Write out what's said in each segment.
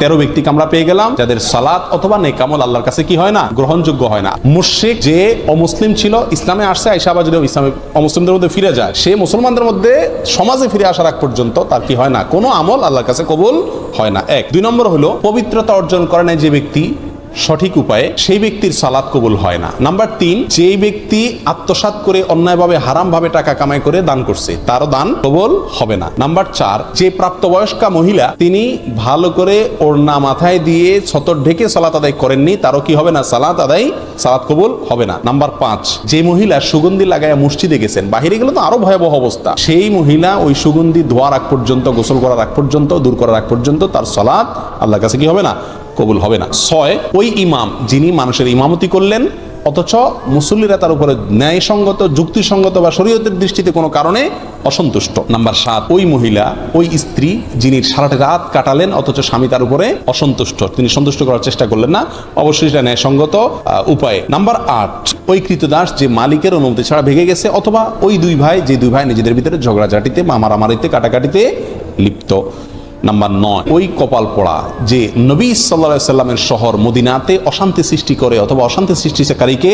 13 ব্যক্তিকে আমরা পেয়ে গেলাম যাদের সালাত অথবা নেক আমল আল্লাহর কাছে কি হয় না, গ্রহণযোগ্য হয় না। মুশরিক যে অমুসলিম ছিল, ইসলামে আসছে, আইসা আবার যদি ইসলামে অমুসলিমদের মধ্যে ফিরে যায়, সে মুসলমানদের মধ্যে সমাজে ফিরে আসার আগ পর্যন্ত তার কি হয় না, কোনো আমল আল্লাহর কাছে কবুল হয় না। 1 2 নম্বর হলো পবিত্রতা অর্জন করে না যে ব্যক্তি সঠিক উপায়ে, সেই ব্যক্তির সালাত কবুল হয় না। নাম্বার 3, যেই ব্যক্তি আত্মসাৎ করে অন্যায়ভাবে হারামভাবে টাকা কামাই করে দান করছে, তারও দান কবুল হবে না। নাম্বার 4, যে প্রাপ্তবয়স্কা মহিলা তিনি ভালো করে ওড়না মাথায় দিয়ে ছতর ঢেকে সালাত আদায় করেননি, তারও কি হবে না, সালাত কবুল হবে না। নাম্বার 5, যে মহিলা সুগন্ধি লাগায় মসজিদে গেছেন, বাহিরে গেলে তো আরো ভয়াবহ অবস্থা, সেই মহিলা ওই সুগন্ধি ধোয়ার আগ পর্যন্ত, গোসল করার আগ পর্যন্ত, দূর করার আগ পর্যন্ত তার সালাত আল্লাহর কাছে কি হবে না, কবুল হবে না। 6, ওই ইমাম যিনি মানুষের ইমামতি করলেন অথচ মুসল্লিরা তার উপরে ন্যায়সঙ্গত, যুক্তিসঙ্গত বা শরীয়তের দৃষ্টিতে কোনো কারণে অসন্তুষ্ট। নাম্বার 7, ওই মহিলা, ওই স্ত্রী যিনি সারাটা রাত কাটালেন অথচ স্বামী তার উপরে অসন্তুষ্ট, তিনি সন্তুষ্ট করার চেষ্টা করলেন না, অবশ্যই সেটা ন্যায়সঙ্গত উপায়ে। নাম্বার 8, ওই কৃতদাস যে মালিকের অনুমতি ছাড়া ভেঙে গেছে, অথবা ওই দুই ভাই নিজেদের ভিতরে ঝগড়াঝাটিতে, মারামারিতে, কাটাকাটিতে লিপ্ত। নাম্বার 9, ওই কপাল পোড়া যে নবী সাল্লাল্লাহু আলাইহি সাল্লামের শহর মদিনাতে অশান্তি সৃষ্টি করে অথবা অশান্তি সৃষ্টিকারীকে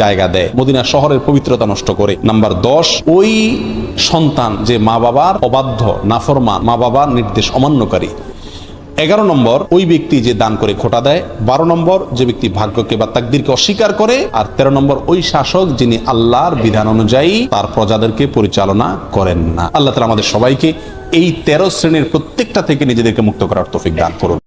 জায়গা দেয়, মদিনা শহরের পবিত্রতা নষ্ট করে। নাম্বার 10, ওই সন্তান যে মা বাবার অবাধ্য, নাফরমান, মা বাবার নির্দেশ অমান্যকারী। 11 নম্বর, ওই ব্যক্তি যে দান করে খোটা দেয়। 12 নম্বর, যে ব্যক্তি ভাগ্যকে বা তাকদীরকে অস্বীকার করে। আর 13 নম্বর, ওই শাসক যিনি আল্লাহর বিধান অনুযায়ী তার প্রজাদেরকে পরিচালনা করেন না। আল্লাহ তাআলা আমাদের সবাইকে এই 13 শ্রেণীর প্রত্যেকটা থেকে নিজেদেরকে মুক্ত করার তৌফিক দান করুন।